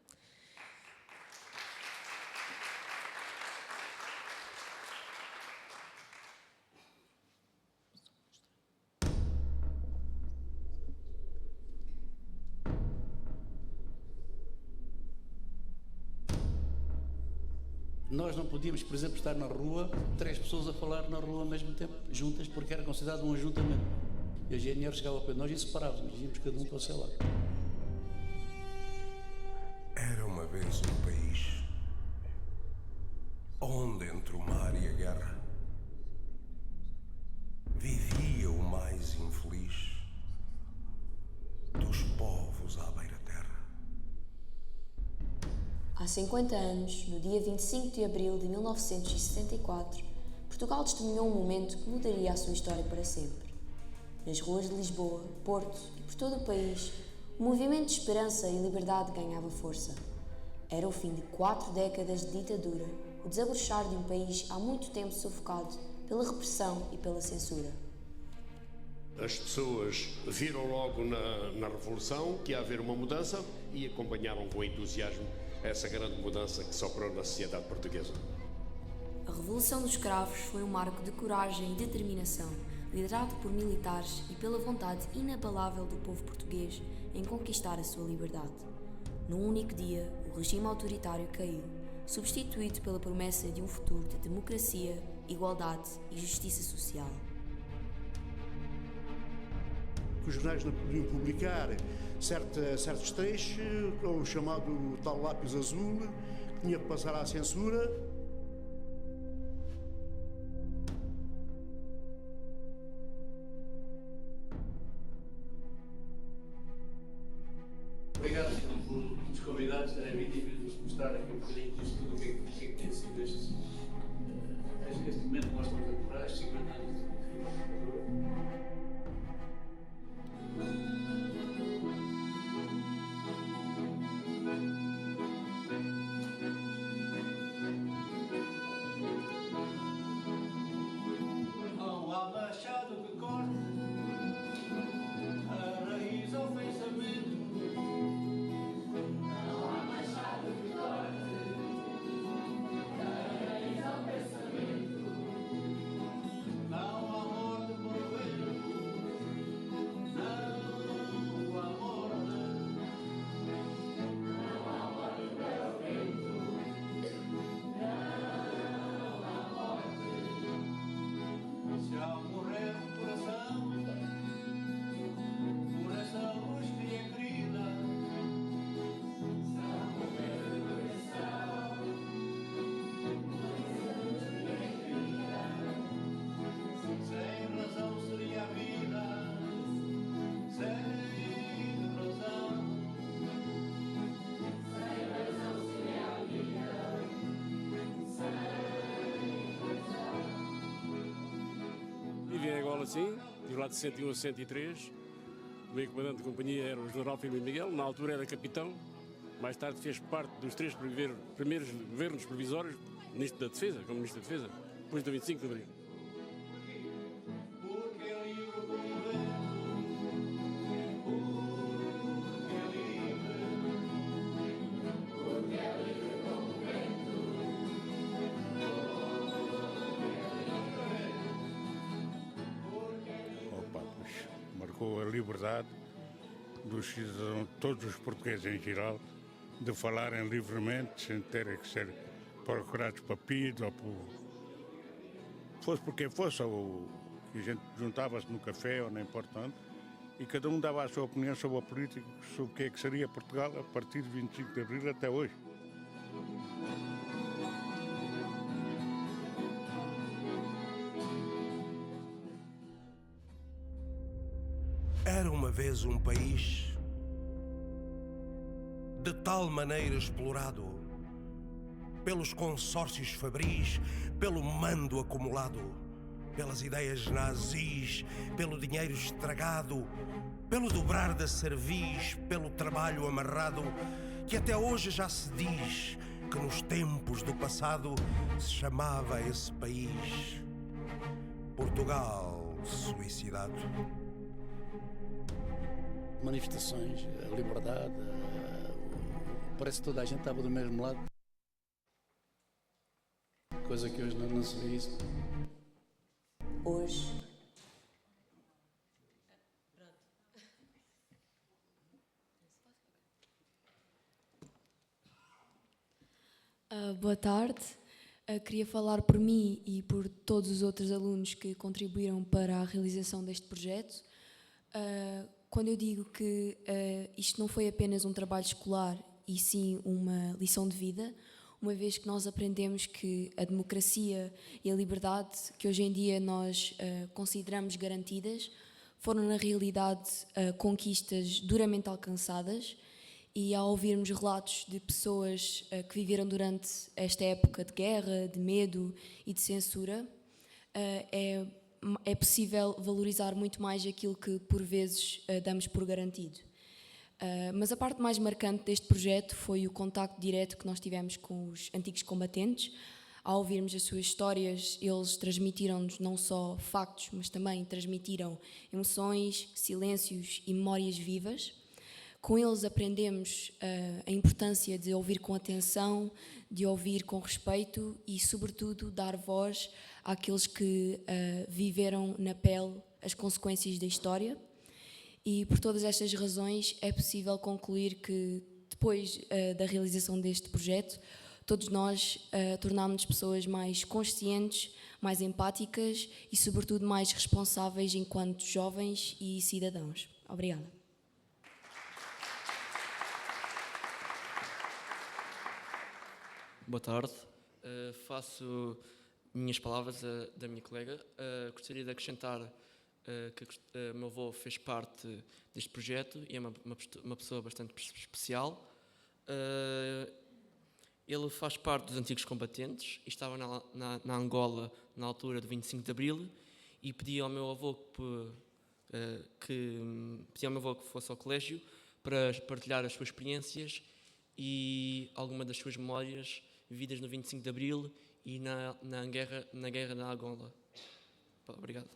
Nós não podíamos, por exemplo, estar na rua, 3 pessoas a falar na rua ao mesmo tempo, juntas, porque era considerado um ajuntamento. E os engenheiros chegavam ao pé de nós e separávamos, íamos cada um para o seu lado. Era uma vez um país onde, entre o mar e a guerra, vivia o mais infeliz dos povos à beira-terra. Há 50 anos, no dia 25 de abril de 1964, Portugal testemunhou um momento que mudaria a sua história para sempre. Nas ruas de Lisboa, Porto e por todo o país, o movimento de esperança e liberdade ganhava força. Era o fim de 4 décadas de ditadura, o desabrochar de um país há muito tempo sufocado pela repressão e pela censura. As pessoas viram logo na Revolução que ia haver uma mudança e acompanharam com entusiasmo essa grande mudança que se operou na sociedade portuguesa. A Revolução dos Cravos foi um marco de coragem e determinação, liderado por militares e pela vontade inabalável do povo português em conquistar a sua liberdade. Num único dia, o regime autoritário caiu, substituído pela promessa de um futuro de democracia, igualdade e justiça social. Os jornais não podiam publicar certos trechos, o chamado tal lápis azul, que tinha que passar à censura. Obrigado por os convidados terem vindo e nos mostrar aqui um bocadinho disto tudo, o que é que tem sido este momento que nós estamos a decorar, estes 50 anos de Não há machado que corte a raiz ao pensamento. Não há machado que corte a raiz ao pensamento. Não há morte por assim, estive lá de 101 a 103. O meu comandante de companhia era o general Firmino Miguel, na altura era capitão. Mais tarde fez parte dos 3 primeiros governos provisórios, ministro da Defesa, como ministro da Defesa, depois do 25 de Abril. Marcou a liberdade dos cidadãos, todos os portugueses em geral, de falarem livremente, sem terem que ser procurados para pedido, ou fosse porque fosse, ou que a gente juntava-se no café, ou não importa onde, e cada um dava a sua opinião sobre a política, sobre o que é que seria Portugal a partir de 25 de Abril até hoje. Era uma vez um país de tal maneira explorado pelos consórcios fabris, pelo mando acumulado, pelas ideias nazis, pelo dinheiro estragado, pelo dobrar da cerviz, pelo trabalho amarrado, que até hoje já se diz que nos tempos do passado se chamava esse país Portugal suicidado. Manifestações, a liberdade, parece que toda a gente estava do mesmo lado. Coisa que hoje não se vê isso. Hoje. Boa tarde. Queria falar por mim e por todos os outros alunos que contribuíram para a realização deste projeto. Quando eu digo que isto não foi apenas um trabalho escolar e sim uma lição de vida, uma vez que nós aprendemos que a democracia e a liberdade que hoje em dia nós consideramos garantidas foram na realidade conquistas duramente alcançadas, e ao ouvirmos relatos de pessoas que viveram durante esta época de guerra, de medo e de censura, é possível valorizar muito mais aquilo que por vezes damos por garantido. Mas a parte mais marcante deste projeto foi o contacto direto que nós tivemos com os antigos combatentes. Ao ouvirmos as suas histórias, eles transmitiram-nos não só factos, mas também transmitiram emoções, silêncios e memórias vivas. Com eles aprendemos a importância de ouvir com atenção, de ouvir com respeito e, sobretudo, dar voz àqueles que viveram na pele as consequências da história. E, por todas estas razões, é possível concluir que, depois da realização deste projeto, todos nós tornámos-nos pessoas mais conscientes, mais empáticas e, sobretudo, mais responsáveis enquanto jovens e cidadãos. Obrigada. Boa tarde. Faço minhas palavras da minha colega. Gostaria de acrescentar que o meu avô fez parte deste projeto e é uma pessoa bastante especial. Ele faz parte dos antigos combatentes e estava na Angola na altura do 25 de Abril e pedia ao meu avô que fosse ao colégio para partilhar as suas experiências e alguma das suas memórias vividas no 25 de Abril e na guerra na Angola. Obrigado.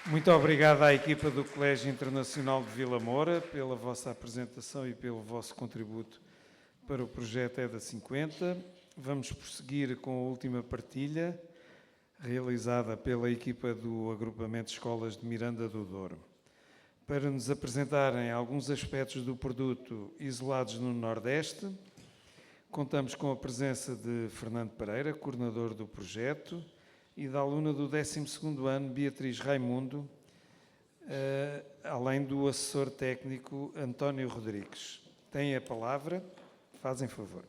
Muito obrigado à equipa do Colégio Internacional de Vila Moura pela vossa apresentação e pelo vosso contributo para o projeto EDA 50. Vamos prosseguir com a última partilha, realizada pela equipa do Agrupamento de Escolas de Miranda do Douro. Para nos apresentarem alguns aspectos do produto isolados no Nordeste, contamos com a presença de Fernando Pereira, coordenador do projeto, e da aluna do 12º ano, Beatriz Raimundo, além do assessor técnico António Rodrigues. Têm a palavra, fazem favor.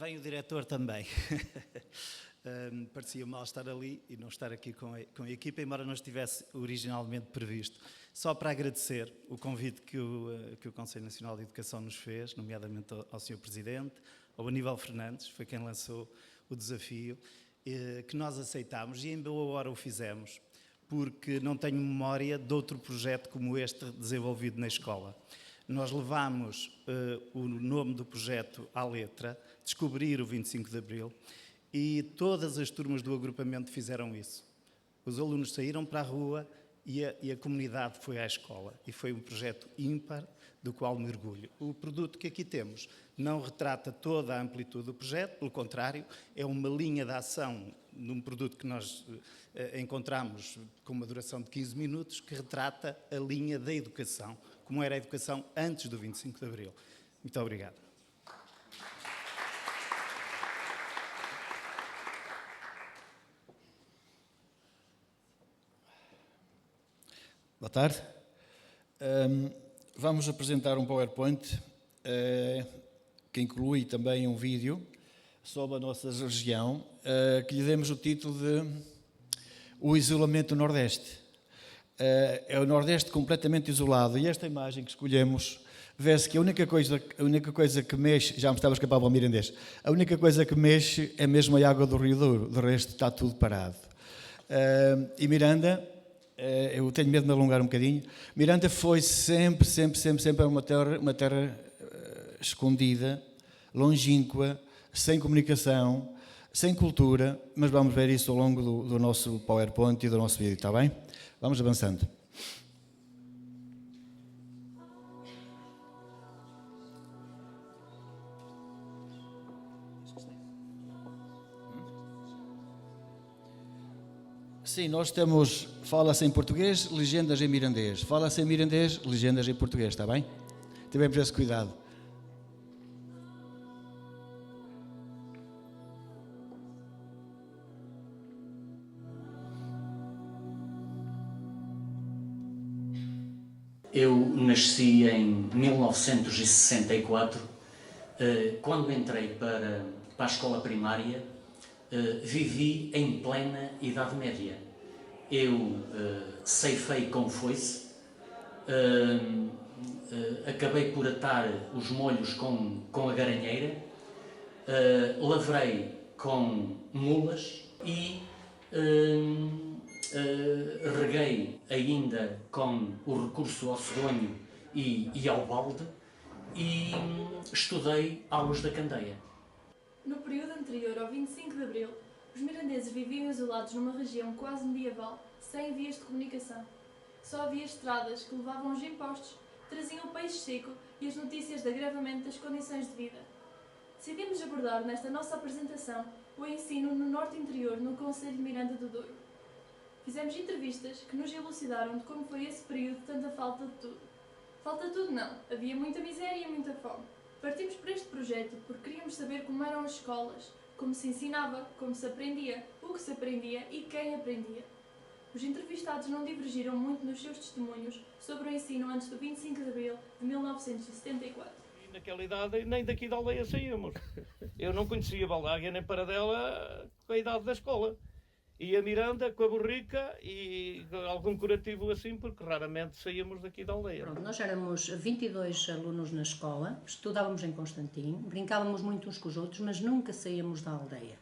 Vem o diretor também. Parecia mal estar ali e não estar aqui com a equipa, embora não estivesse originalmente previsto. Só para agradecer o convite que o Conselho Nacional de Educação nos fez, nomeadamente ao Sr. Presidente, ao Aníbal Fernandes, foi quem lançou o desafio, que nós aceitámos e em boa hora o fizemos, porque não tenho memória de outro projeto como este desenvolvido na escola. Nós levámos o nome do projeto à letra, Descobrir o 25 de Abril, e todas as turmas do agrupamento fizeram isso. Os alunos saíram para a rua e a comunidade foi à escola. E foi um projeto ímpar, do qual me orgulho. O produto que aqui temos não retrata toda a amplitude do projeto, pelo contrário, é uma linha de ação num produto que nós encontramos com uma duração de 15 minutos, que retrata a linha da educação, como era a educação antes do 25 de Abril. Muito obrigado. Boa tarde. Vamos apresentar um PowerPoint que inclui também um vídeo sobre a nossa região, que lhe demos o título de O Isolamento do Nordeste. É o Nordeste completamente isolado e esta imagem que escolhemos vê-se que a única coisa que mexe, já me estava a escapar para o mirandês, a única coisa que mexe é mesmo a água do Rio Douro, do resto está tudo parado. E Miranda, eu tenho medo de me alongar um bocadinho, Miranda foi sempre uma terra escondida, longínqua, sem comunicação, sem cultura, mas vamos ver isso ao longo do nosso PowerPoint e do nosso vídeo, está bem? Vamos avançando. Sim, nós temos, fala-se em português, legendas em mirandês. Fala-se em mirandês, legendas em português, está bem? Tivemos esse cuidado. Eu nasci em 1964. Quando entrei para a escola primária, vivi em plena Idade Média. Eu ceifei com foice, acabei por atar os molhos com a garanheira, lavrei com mulas e reguei ainda com o recurso ao cedonho e ao balde e estudei à luz da candeia. No período anterior ao 25 de Abril, os mirandeses viviam isolados numa região quase medieval, sem vias de comunicação. Só havia estradas que levavam os impostos, traziam o peixe seco e as notícias de agravamento das condições de vida. Decidimos abordar nesta nossa apresentação o ensino no norte interior, no concelho de Miranda do Douro. Fizemos entrevistas que nos elucidaram de como foi esse período de tanta falta de tudo. Falta de tudo não, havia muita miséria e muita fome. Partimos para este projeto porque queríamos saber como eram as escolas, como se ensinava, como se aprendia, o que se aprendia e quem aprendia. Os entrevistados não divergiram muito nos seus testemunhos sobre o ensino antes do 25 de Abril de 1974. Naquela idade, nem daqui da aldeia saíamos. Eu não conhecia Baldáguia nem Paradela com a idade da escola. E a Miranda com a borrica e algum curativo assim, porque raramente saíamos daqui da aldeia. Pronto, nós éramos 22 alunos na escola, estudávamos em Constantino, brincávamos muito uns com os outros, mas nunca saíamos da aldeia.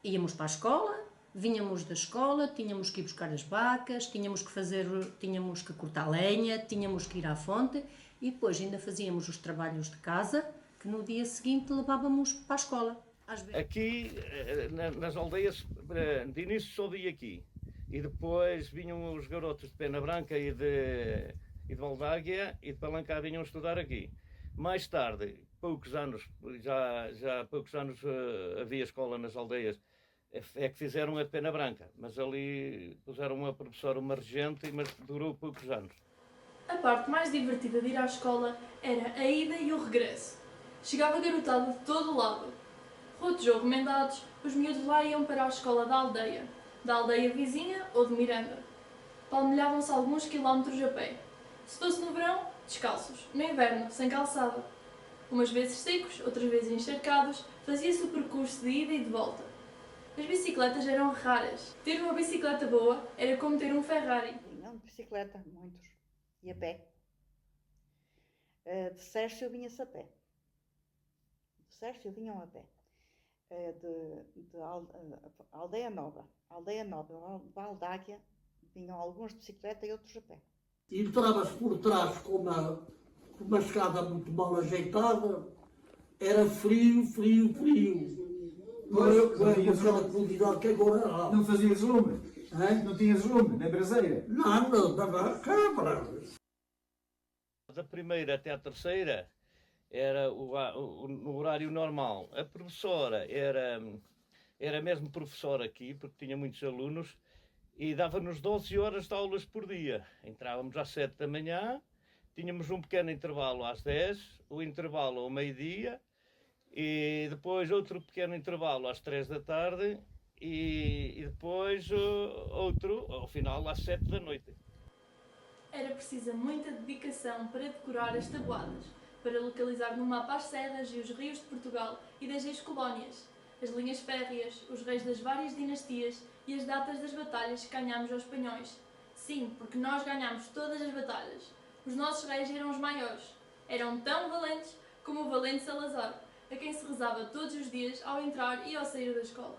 Íamos para a escola, vinhamos da escola, tínhamos que ir buscar as vacas, tínhamos que cortar lenha, tínhamos que ir à fonte e depois ainda fazíamos os trabalhos de casa, que no dia seguinte levávamos para a escola. Aqui, nas aldeias, de início só vi aqui. E depois vinham os garotos de Pena Branca e de Baldáguia e de Palancá vinham estudar aqui. Mais tarde, poucos anos, já há poucos anos havia escola nas aldeias, é que fizeram a de Pena Branca. Mas ali puseram uma professora, uma regente, mas durou poucos anos. A parte mais divertida de ir à escola era a ida e o regresso. Chegava garotada de todo o lado. Rotos ou remendados, os miúdos lá iam para a escola da aldeia vizinha ou de Miranda. Palmilhavam-se alguns quilómetros a pé. Se fosse no verão, descalços. No inverno, sem calçada. Umas vezes secos, outras vezes encharcados, fazia-se o percurso de ida e de volta. As bicicletas eram raras. Ter uma bicicleta boa era como ter um Ferrari. Não, de bicicleta, muitos. E a pé. De Sérgio vinha-se a pé. De Sérgio vinham a pé. Aldeia Nova, Valdáquia, vinham alguns de bicicleta e outros a pé. Entrava-se por trás com uma escada muito mal ajeitada, era frio. Não é aquela comodidade que agora há. Não fazias lume? Não tinhas lume, nem braseira? Nada, dava câmara. Da primeira até a terceira era no horário normal. A professora era mesmo professora aqui, porque tinha muitos alunos, e dava-nos 12 horas de aulas por dia. Entrávamos às 7 da manhã, tínhamos um pequeno intervalo às 10, o intervalo ao meio-dia, e depois outro pequeno intervalo às 3 da tarde, e depois outro ao final às 7 da noite. Era precisa muita dedicação para decorar as tabuadas, para localizar no mapa as serras e os rios de Portugal e das ex-colónias, as linhas férreas, os reis das várias dinastias e as datas das batalhas que ganhámos aos espanhóis. Sim, porque nós ganhámos todas as batalhas. Os nossos reis eram os maiores. Eram tão valentes como o valente Salazar, a quem se rezava todos os dias ao entrar e ao sair da escola.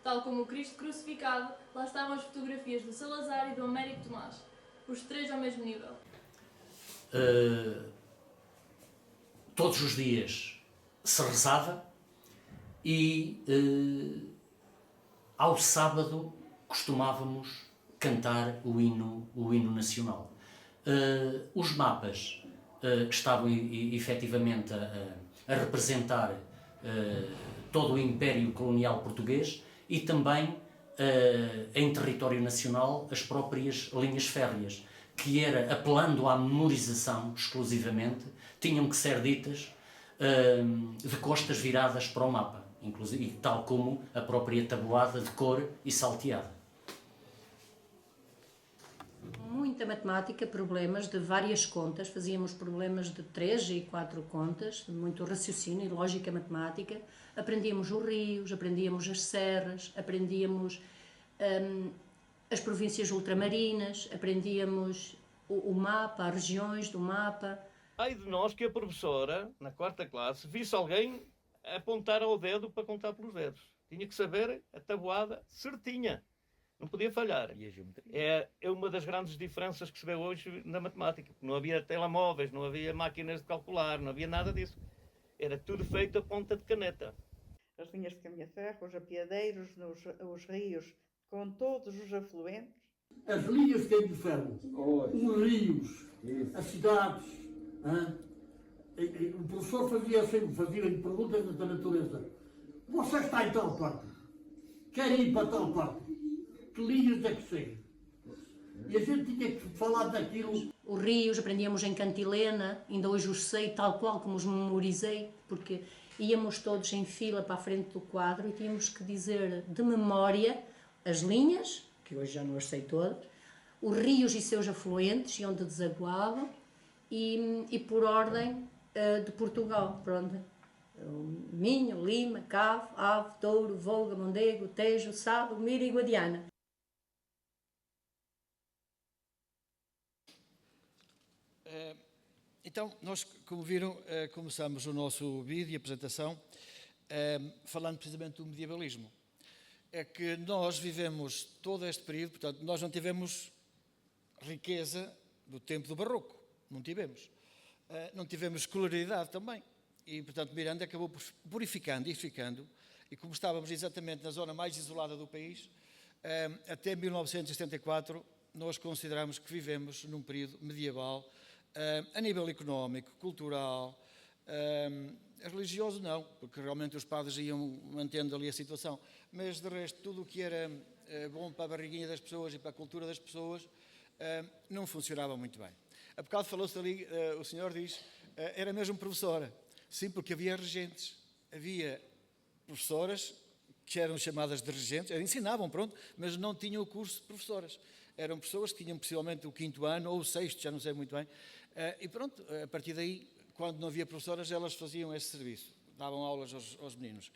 Tal como o Cristo crucificado, lá estavam as fotografias do Salazar e do Américo Tomás, os três ao mesmo nível. Todos os dias se rezava e ao sábado costumávamos cantar o hino nacional. Os mapas estavam efetivamente a representar todo o Império Colonial Português e também em território nacional as próprias linhas férreas, que era, apelando à memorização exclusivamente, tinham que ser ditas de costas viradas para o mapa, inclusive, tal como a própria tabuada de cor e salteada. Muita matemática, problemas de várias contas, fazíamos problemas de 3 e 4 contas, de muito raciocínio e lógica matemática. Aprendíamos os rios, aprendíamos as serras, aprendíamos as províncias ultramarinas, aprendíamos o mapa, as regiões do mapa. Ai de nós que a professora, na 4ª classe, visse alguém apontar ao dedo para contar pelos dedos. Tinha que saber a tabuada certinha. Não podia falhar. É uma das grandes diferenças que se vê hoje na matemática. Não havia telemóveis, não havia máquinas de calcular, não havia nada disso. Era tudo feito a ponta de caneta. As linhas de caminha-ferro, os apiadeiros, os rios, com todos os afluentes. As linhas de caminha-ferro, os rios, as cidades. O professor fazia-lhe perguntas da natureza. Você está em tal parte? Quer ir para tal parte? Que linhas é que segue? E a gente tinha que falar daquilo. Os rios, aprendíamos em cantilena, ainda hoje os sei tal qual como os memorizei, porque íamos todos em fila para a frente do quadro e tínhamos que dizer de memória as linhas, que hoje já não as sei todas, os rios e seus afluentes e onde desaguavam, e por ordem de Portugal, pronto. Minho, Lima, Cavo, Ave, Douro, Volga, Mondego, Tejo, Sado, Mira e Guadiana. Então, nós, como viram, começamos o nosso vídeo e apresentação falando precisamente do medievalismo. É que nós vivemos todo este período, portanto, nós não tivemos riqueza do tempo do Barroco, não tivemos. Não tivemos escolaridade também. E, portanto, Miranda acabou purificando e ficando, e como estávamos exatamente na zona mais isolada do país, até 1974, nós consideramos que vivemos num período medieval, a nível económico, cultural, religioso não, porque realmente os padres iam mantendo ali a situação, mas de resto tudo o que era bom para a barriguinha das pessoas e para a cultura das pessoas não funcionava muito bem. Há bocado falou-se ali, o senhor diz, era mesmo professora. Sim, porque havia regentes, havia professoras que eram chamadas de regentes, ensinavam, pronto, mas não tinham o curso de professoras. Eram pessoas que tinham possivelmente o 5º ano ou o 6º, já não sei muito bem. E pronto, a partir daí quando não havia professoras, elas faziam esse serviço, davam aulas aos meninos.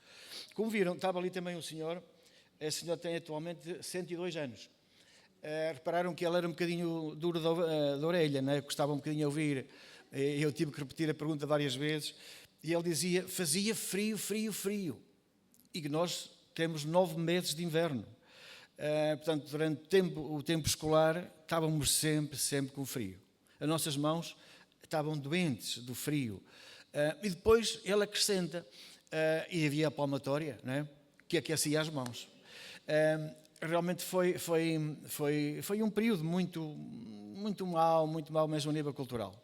Como viram, estava ali também um senhor, esse senhor tem atualmente 102 anos. Repararam que ele era um bocadinho duro da orelha, né? Custava um bocadinho a ouvir. Eu tive que repetir a pergunta várias vezes. E ele dizia, fazia frio, frio, frio. E que nós temos 9 meses de inverno. Portanto, durante o tempo escolar, estávamos sempre com frio. As nossas mãos estavam doentes do frio. E depois ele acrescenta, e havia a palmatória, né? Que aquecia as mãos. Realmente foi um período muito mau mesmo a nível cultural.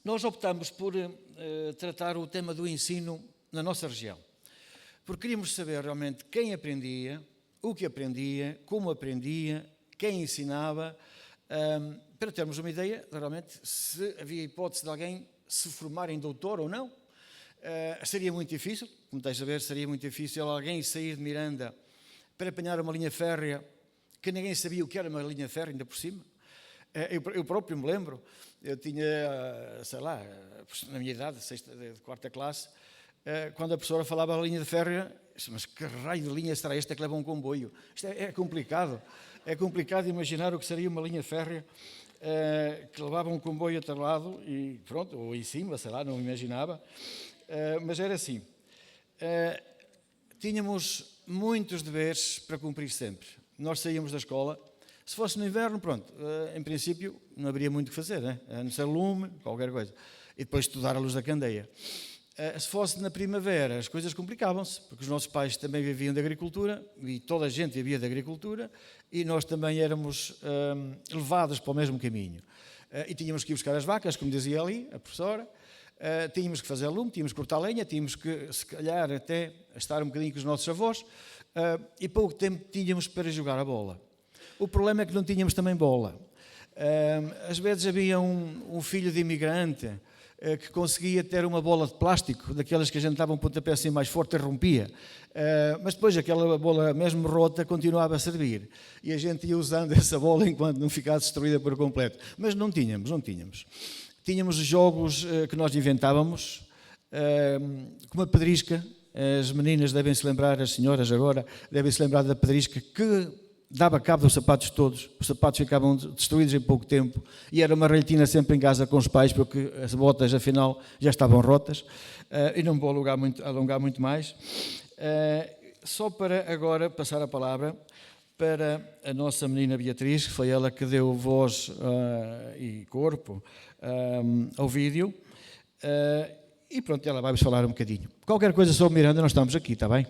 Nós optamos por tratar o tema do ensino na nossa região, porque queríamos saber realmente quem aprendia, o que aprendia, como aprendia, quem ensinava, para termos uma ideia, realmente, se havia hipótese de alguém se formar em doutor ou não. Seria muito difícil, como estás a ver, seria muito difícil alguém sair de Miranda para apanhar uma linha férrea, que ninguém sabia o que era uma linha férrea, ainda por cima. Eu próprio me lembro, eu tinha, sei lá, na minha idade, de 4ª classe, quando a professora falava a linha de férrea, mas que raio de linha será esta que leva um comboio? Isto é complicado. É complicado imaginar o que seria uma linha férrea que levava um comboio atrelado e pronto, ou em cima, sei lá, não imaginava. Mas era assim. Tínhamos muitos deveres para cumprir sempre. Nós saíamos da escola. Se fosse no inverno, pronto, em princípio não haveria muito o que fazer, né? A não ser lume, qualquer coisa. E depois estudar a luz da candeia. Se fosse na primavera, as coisas complicavam-se, porque os nossos pais também viviam da agricultura, e toda a gente vivia da agricultura, e nós também éramos levados para o mesmo caminho. E tínhamos que ir buscar as vacas, como dizia ali a professora, tínhamos que fazer lume, tínhamos que cortar lenha, tínhamos que, se calhar, até estar um bocadinho com os nossos avós, e pouco tempo tínhamos para jogar a bola. O problema é que não tínhamos também bola. Às vezes havia um filho de imigrante que conseguia ter uma bola de plástico, daquelas que a gente dava um pontapé assim mais forte e rompia. Mas depois aquela bola mesmo rota continuava a servir. E a gente ia usando essa bola enquanto não ficasse destruída por completo. Mas não tínhamos. Tínhamos jogos que nós inventávamos, como a pedrisca. As meninas devem se lembrar, as senhoras agora, devem se lembrar da pedrisca, que dava cabo dos sapatos todos. Os sapatos ficavam destruídos em pouco tempo e era uma ralhetina sempre em casa com os pais, porque as botas, afinal, já estavam rotas. E não vou alongar muito mais. Só para agora passar a palavra para a nossa menina Beatriz, que foi ela que deu voz e corpo ao vídeo. E pronto, ela vai-vos falar um bocadinho. Qualquer coisa sobre Miranda, nós estamos aqui, está bem?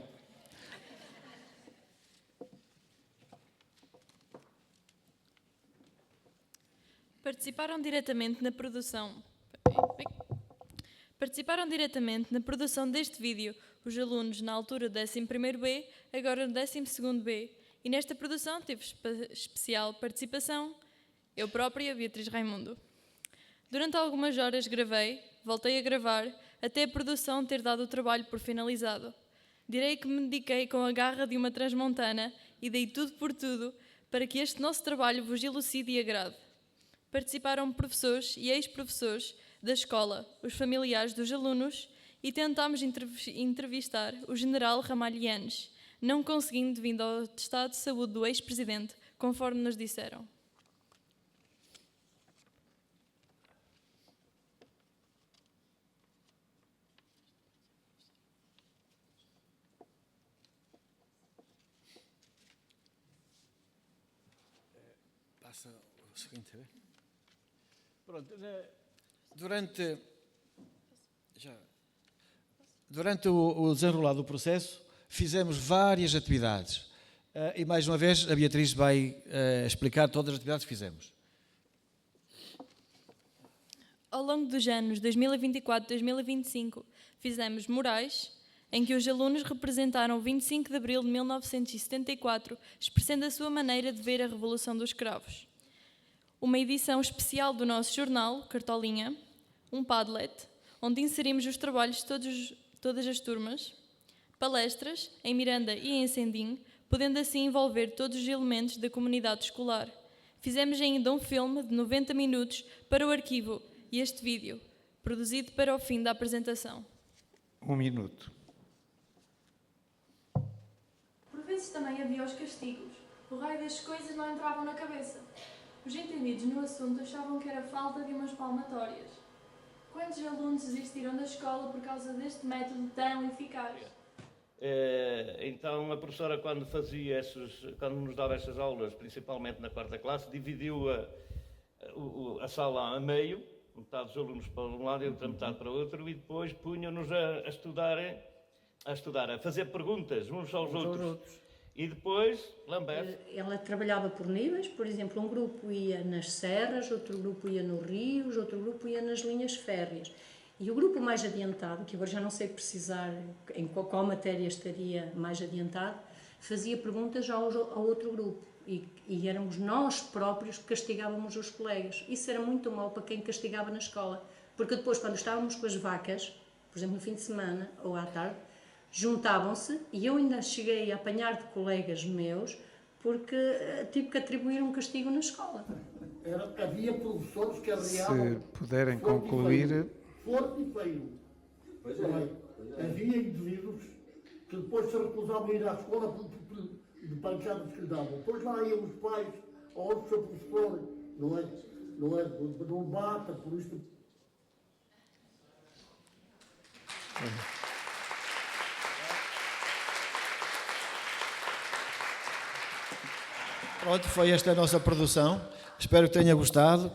Participaram diretamente na produção deste vídeo os alunos na altura do 11º B, agora no 12º B, e nesta produção teve especial participação eu própria, Beatriz Raimundo. Durante algumas horas gravei, voltei a gravar, até a produção ter dado o trabalho por finalizado. Direi que me dediquei com a garra de uma transmontana e dei tudo por tudo para que este nosso trabalho vos elucide e agrade. Participaram professores e ex-professores da escola, os familiares dos alunos e tentámos entrevistar o general Ramalhianes, não conseguindo devido ao estado de saúde do ex-presidente, conforme nos disseram. Passa o seguinte, pronto, durante o desenrolar do processo, fizemos várias atividades. E, mais uma vez, a Beatriz vai explicar todas as atividades que fizemos. Ao longo dos anos 2024 e 2025, fizemos murais, em que os alunos representaram o 25 de abril de 1974, expressando a sua maneira de ver a Revolução dos Cravos. Uma edição especial do nosso jornal, Cartolinha, um Padlet, onde inserimos os trabalhos de todas as turmas, palestras em Miranda e em Sendim, podendo assim envolver todos os elementos da comunidade escolar. Fizemos ainda um filme de 90 minutos para o arquivo e este vídeo, produzido para o fim da apresentação. 1 minuto. Por vezes também havia os castigos. O raio das coisas não entravam na cabeça. Os entendidos no assunto achavam que era falta de umas palmatórias. Quantos alunos desistiram da escola por causa deste método tão eficaz? Então a professora, quando nos dava essas aulas, principalmente na 4ª classe, dividiu a sala a meio, metade dos alunos para um lado e outra metade para o outro, e depois punha-nos a estudar, a fazer perguntas uns aos outros. E depois, Lambert. Ela trabalhava por níveis, por exemplo, um grupo ia nas serras, outro grupo ia nos rios, outro grupo ia nas linhas férreas. E o grupo mais adiantado, que agora já não sei precisar em qual matéria estaria mais adiantado, fazia perguntas ao outro grupo. E éramos nós próprios que castigávamos os colegas. Isso era muito mau para quem castigava na escola. Porque depois, quando estávamos com as vacas, por exemplo, no fim de semana ou à tarde, juntavam-se e eu ainda cheguei a apanhar de colegas meus porque tive que atribuir um castigo na escola. Havia professores que arriavam... Se puderem concluir... Forte e feio. Havia indivíduos que depois se recusavam a ir à escola de pancadas que lhe davam. Depois lá iam os pais ou o seu professor, não bata por isto. Pronto, foi esta a nossa produção. Espero que tenha gostado,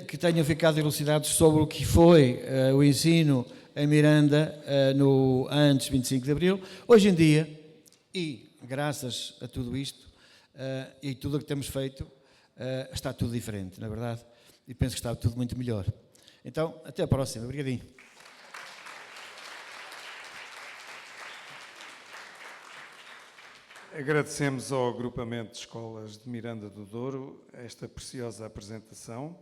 que tenham ficado elucidados sobre o que foi o ensino em Miranda no antes 25 de Abril. Hoje em dia, e graças a tudo isto e tudo o que temos feito, está tudo diferente, na verdade, e penso que está tudo muito melhor. Então, até a próxima. Obrigadinho. Agradecemos ao agrupamento de escolas de Miranda do Douro esta preciosa apresentação.